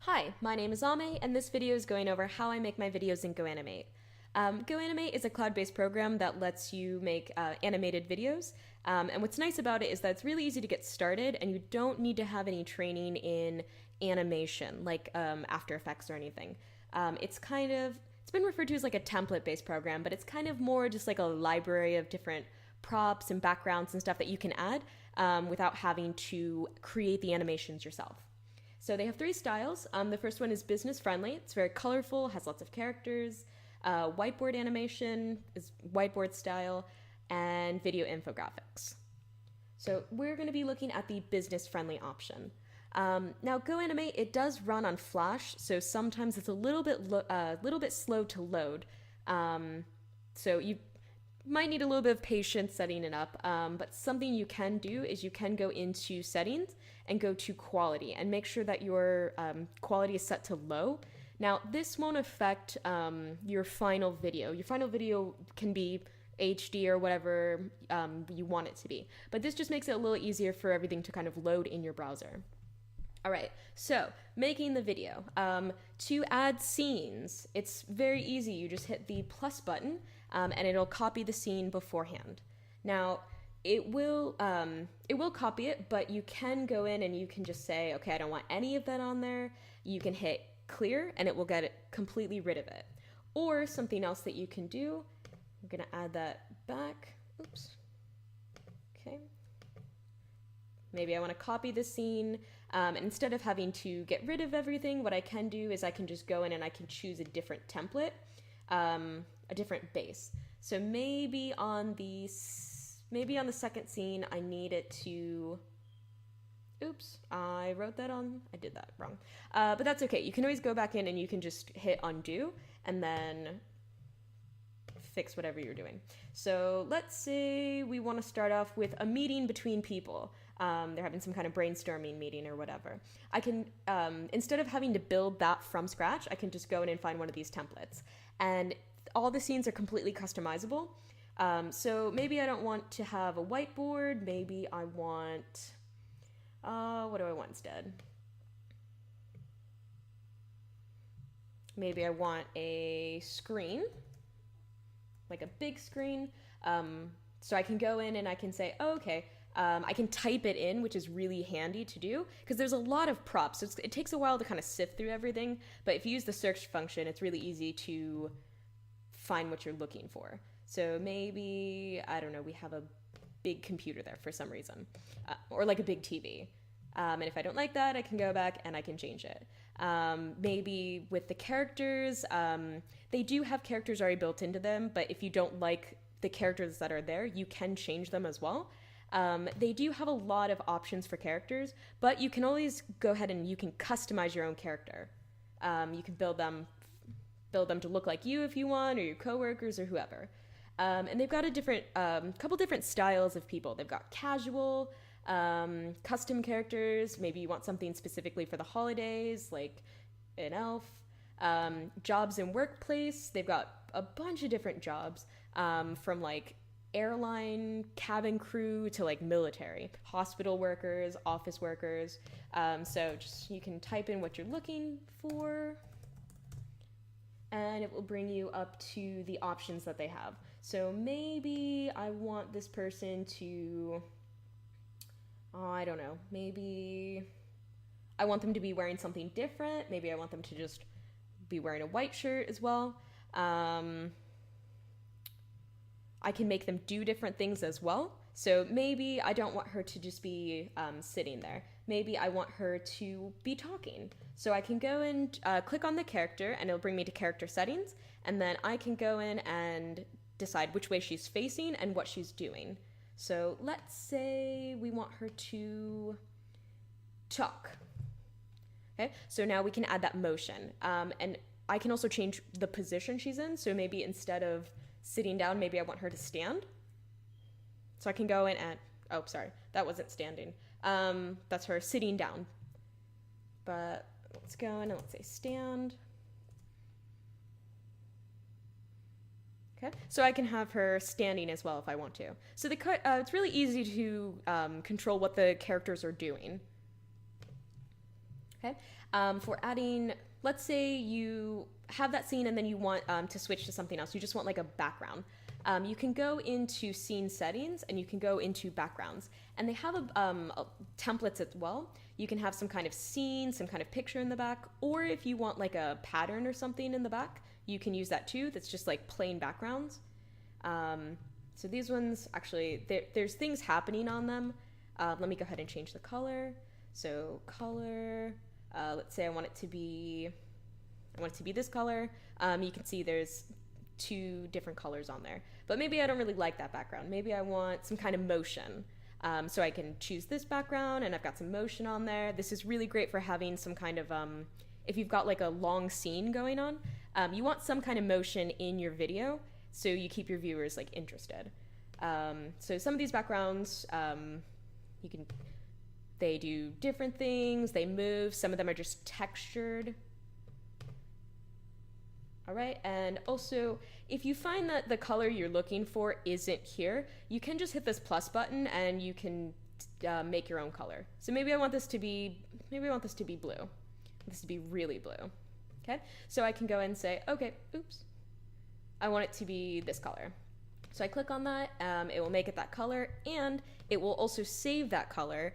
Hi, my name is Ame, and this video is going over how I make my videos in GoAnimate. GoAnimate is a cloud-based program that lets you make animated videos, and what's nice about it is that it's really easy to get started, and you don't need to have any training in animation, like After Effects or anything. It's been referred to as like a template-based program, but it's kind of more just like a library of different props and backgrounds and stuff that you can add without having to create the animations yourself. So they have three styles. The first one is business friendly. It's very colorful, has lots of characters. Whiteboard animation is whiteboard style, and video infographics. So we're going to be looking at the business friendly option. Now GoAnimate, it does run on Flash, so sometimes it's a little bit slow to load. So you might need a little bit of patience setting it up, but something you can do is you can go into settings and go to quality and make sure that your quality is set to low. Now this won't affect your final video. Your final video can be HD or whatever you want it to be, but this just makes it a little easier for everything to kind of load in your browser. All right, so making the video. To add scenes, it's very easy. You just hit the plus button and it'll copy the scene beforehand. Now, it will copy it, but you can go in and you can just say, okay, I don't want any of that on there. You can hit clear and it will get it completely rid of it. Or something else that you can do, I'm gonna add that back. Oops. Okay. Maybe I want to copy the scene, and instead of having to get rid of everything, what I can do is I can just go in and I can choose a different template, a different base. So maybe on the second scene, I need it to. Oops, I did that wrong. But that's okay. You can always go back in and you can just hit undo and then fix whatever you're doing. So let's say we want to start off with a meeting between people. They're having some kind of brainstorming meeting or whatever. I can, instead of having to build that from scratch, I can just go in and find one of these templates. And all the scenes are completely customizable. So maybe I don't want to have a whiteboard. Maybe I want, what do I want instead? Maybe I want a screen, like a big screen. So I can go in and I can say, oh, okay, I can type it in, which is really handy to do because there's a lot of props. So it takes a while to kind of sift through everything, but if you use the search function, it's really easy to find what you're looking for. So maybe, I don't know, we have a big computer there for some reason, or like a big TV. And if I don't like that, I can go back and I can change it. Maybe with the characters, they do have characters already built into them, but if you don't like the characters that are there, you can change them as well. They do have a lot of options for characters, but you can always go ahead and you can customize your own character. You can build them to look like you if you want, or your coworkers or whoever. And they've got a couple different styles of people. They've got casual, custom characters. Maybe you want something specifically for the holidays, like an elf. Jobs and workplace. They've got a bunch of different jobs, from like airline cabin crew to like military, hospital workers, office workers. So just you can type in what you're looking for and it will bring you up to the options that they have. So maybe I want this person to, I don't know, maybe I want them to be wearing something different. Maybe I want them to just be wearing a white shirt as well. I can make them do different things as well. So maybe I don't want her to just be sitting there. Maybe I want her to be talking. So I can go and click on the character and it'll bring me to character settings. And then I can go in and decide which way she's facing and what she's doing. So let's say we want her to talk. Okay, so now we can add that motion. And I can also change the position she's in. So maybe instead of sitting down, maybe I want her to stand. So I can go in and, oh, sorry, that wasn't standing. That's her sitting down. But let's go in and let's say stand. Okay, so I can have her standing as well if I want to. So it's really easy to control what the characters are doing. Okay, For adding, let's say you have that scene and then you want to switch to something else. You just want like a background. You can go into scene settings and you can go into backgrounds, and they have templates as well. You can have some kind of scene, some kind of picture in the back, or if you want like a pattern or something in the back, you can use that too. That's just like plain backgrounds. So these ones, actually, there's things happening on them. Let me go ahead and change the color. So color, let's say I want it to be this color. You can see there's 2 different colors on there, but maybe I don't really like that background. Maybe I want some kind of motion. So I can choose this background and I've got some motion on there. This is really great for having some kind of, if you've got like a long scene going on, you want some kind of motion in your video so you keep your viewers like interested. So some of these backgrounds, they do different things, they move, some of them are just textured. All right, and also, if you find that the color you're looking for isn't here, you can just hit this plus button and you can make your own color. So maybe I want this to be blue. This to be really blue. Okay, so I can go and say, okay, oops, I want it to be this color. So I click on that, it will make it that color, and it will also save that color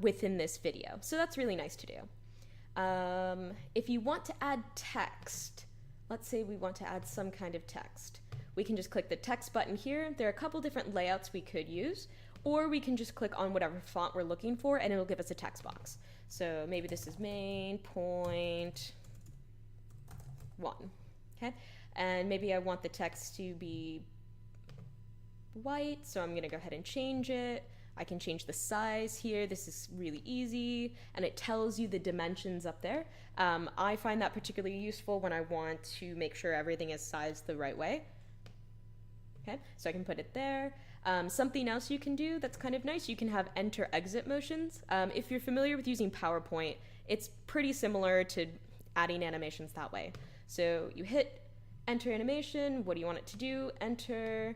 within this video. So that's really nice to do. If you want to add text, let's say we want to add some kind of text. We can just click the text button here. There are a couple different layouts we could use, or we can just click on whatever font we're looking for and it'll give us a text box. So maybe this is main point 1, okay? And maybe I want the text to be white, so I'm gonna go ahead and change it. I can change the size here. This is really easy, and it tells you the dimensions up there. I find that particularly useful when I want to make sure everything is sized the right way. Okay, so I can put it there. Something else you can do that's kind of nice, you can have enter exit motions. If you're familiar with using PowerPoint, it's pretty similar to adding animations that way. So you hit enter animation, what do you want it to do? Enter,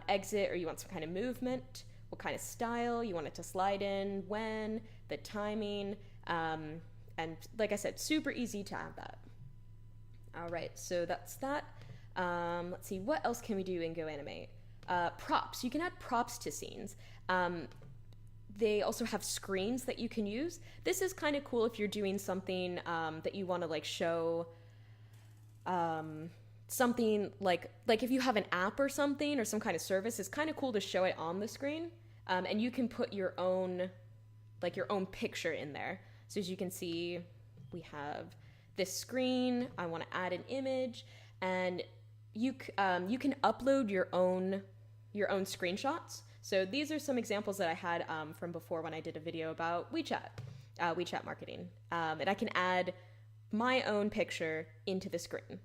exit, or you want some kind of movement. What kind of style you want it to slide in, when, the timing, and like I said, super easy to add that. All right, so that's that. Let's see, what else can we do in GoAnimate? Props, you can add props to scenes. They also have screens that you can use. This is kind of cool if you're doing something that you want to like show something like if you have an app or something or some kind of service, it's kind of cool to show it on the screen. And you can put your own picture in there. So as you can see, we have this screen. I want to add an image, and you can upload your own screenshots. So these are some examples that I had from before when I did a video about WeChat marketing, and I can add my own picture into the screen.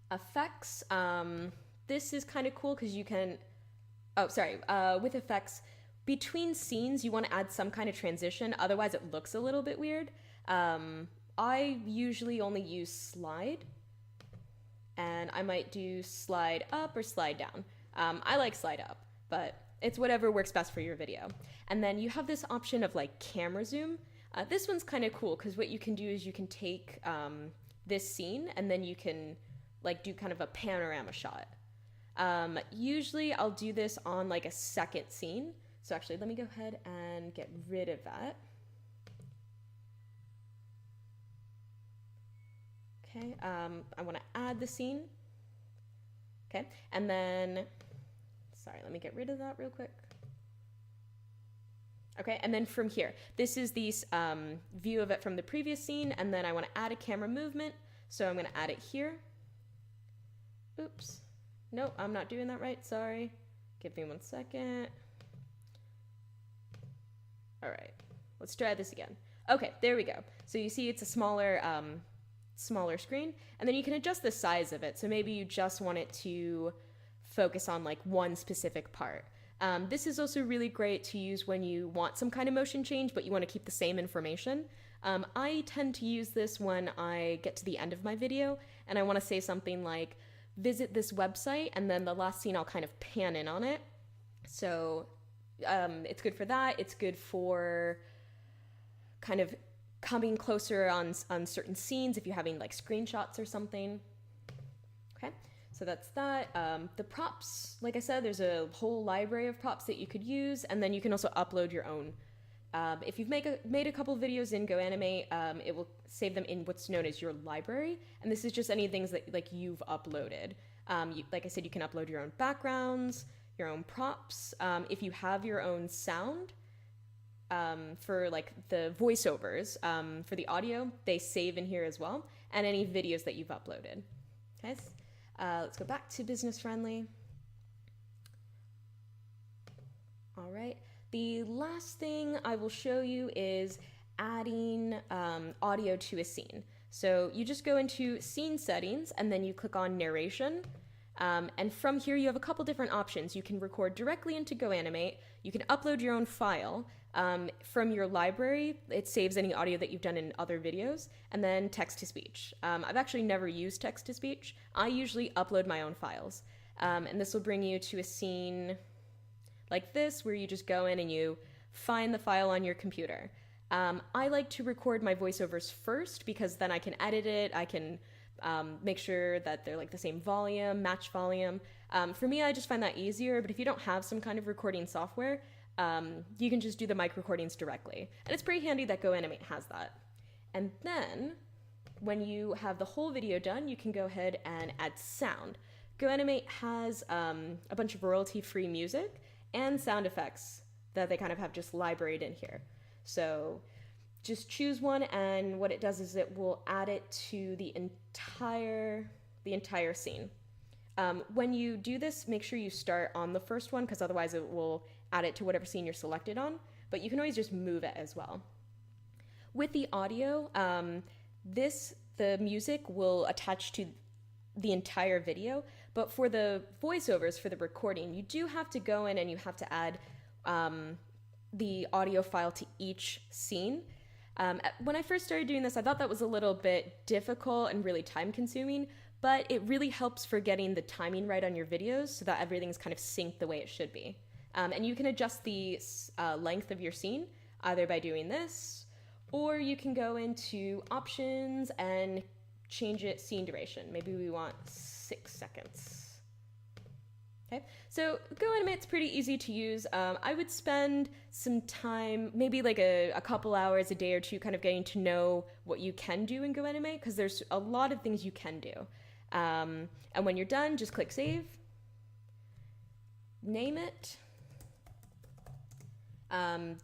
Effects. This is kind of cool because you can. With effects, between scenes, you want to add some kind of transition, otherwise it looks a little bit weird. I usually only use slide, and I might do slide up or slide down. I like slide up, but it's whatever works best for your video. And then you have this option of like camera zoom. This one's kind of cool because what you can do is you can take this scene and then you can like do kind of a panorama shot. Usually I'll do this on like a second scene. So actually, let me go ahead and get rid of that. Okay, I want to add the scene. Okay, and then, sorry, let me get rid of that real quick. Okay, and then from here, this is the view of it from the previous scene, and then I want to add a camera movement, so I'm going to add it here. Oops. Nope, I'm not doing that right, sorry. Give me 1 second. All right, let's try this again. Okay, there we go. So you see it's a smaller screen, and then you can adjust the size of it. So maybe you just want it to focus on like one specific part. This is also really great to use when you want some kind of motion change, but you want to keep the same information. I tend to use this when I get to the end of my video, and I want to say something like, visit this website, and then the last scene I'll kind of pan in on it. So it's good for that. It's good for kind of coming closer on certain scenes if you're having like screenshots or something. Okay, so that's that. The props, like I said, there's a whole library of props that you could use, and then you can also upload your own. If you've made a couple videos in GoAnimate, it will save them in what's known as your library, and this is just any things that like you've uploaded. Like I said, you can upload your own backgrounds, your own props. If you have your own sound, for like the voiceovers, for the audio, they save in here as well, and any videos that you've uploaded. Okay, let's go back to business friendly. All right. The last thing I will show you is adding audio to a scene. So you just go into scene settings and then you click on narration. And from here you have a couple different options. You can record directly into GoAnimate. You can upload your own file. From your library, it saves any audio that you've done in other videos, and then text-to-speech. I've actually never used text-to-speech. I usually upload my own files. And this will bring you to a scene like this, where you just go in and you find the file on your computer. I like to record my voiceovers first because then I can edit it, I can make sure that they're like the same volume, match volume. For me, I just find that easier, but if you don't have some kind of recording software, you can just do the mic recordings directly. And it's pretty handy that GoAnimate has that. And then, when you have the whole video done, you can go ahead and add sound. GoAnimate has a bunch of royalty-free music and sound effects that they kind of have just libraried in here. So just choose one, and what it does is it will add it to the entire scene. When you do this, make sure you start on the first one, because otherwise it will add it to whatever scene you're selected on, but you can always just move it as well. With the audio, the music will attach to the entire video, but for the voiceovers, for the recording, you do have to go in and you have to add the audio file to each scene. When I first started doing this, I thought that was a little bit difficult and really time consuming, but it really helps for getting the timing right on your videos so that everything's kind of synced the way it should be. And you can adjust the length of your scene either by doing this, or you can go into options and change it scene duration. Maybe we want 6 seconds. Okay, so GoAnimate's pretty easy to use. I would spend some time, maybe like a couple hours a day or two, kind of getting to know what you can do in GoAnimate, because there's a lot of things you can do. And when you're done, just click save, name it,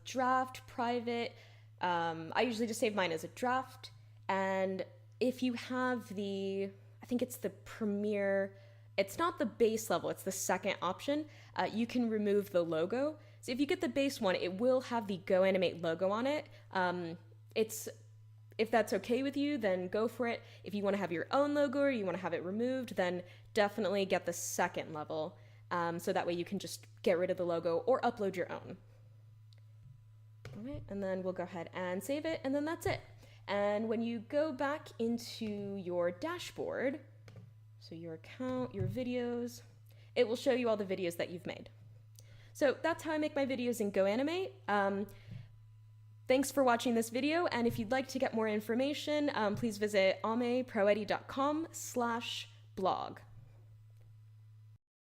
draft, private. I usually just save mine as a draft, and if you have I think it's the Premiere, it's not the base level, it's the second option, you can remove the logo. So if you get the base one, it will have the GoAnimate logo on it. If that's okay with you, then go for it. If you want to have your own logo or you want to have it removed, then definitely get the second level, so that way you can just get rid of the logo or upload your own. All right, and then we'll go ahead and save it, and then that's it. And when you go back into your dashboard, so your account, your videos, it will show you all the videos that you've made. So that's how I make my videos in GoAnimate. Thanks for watching this video, and if you'd like to get more information, please visit ameproedi.com/blog.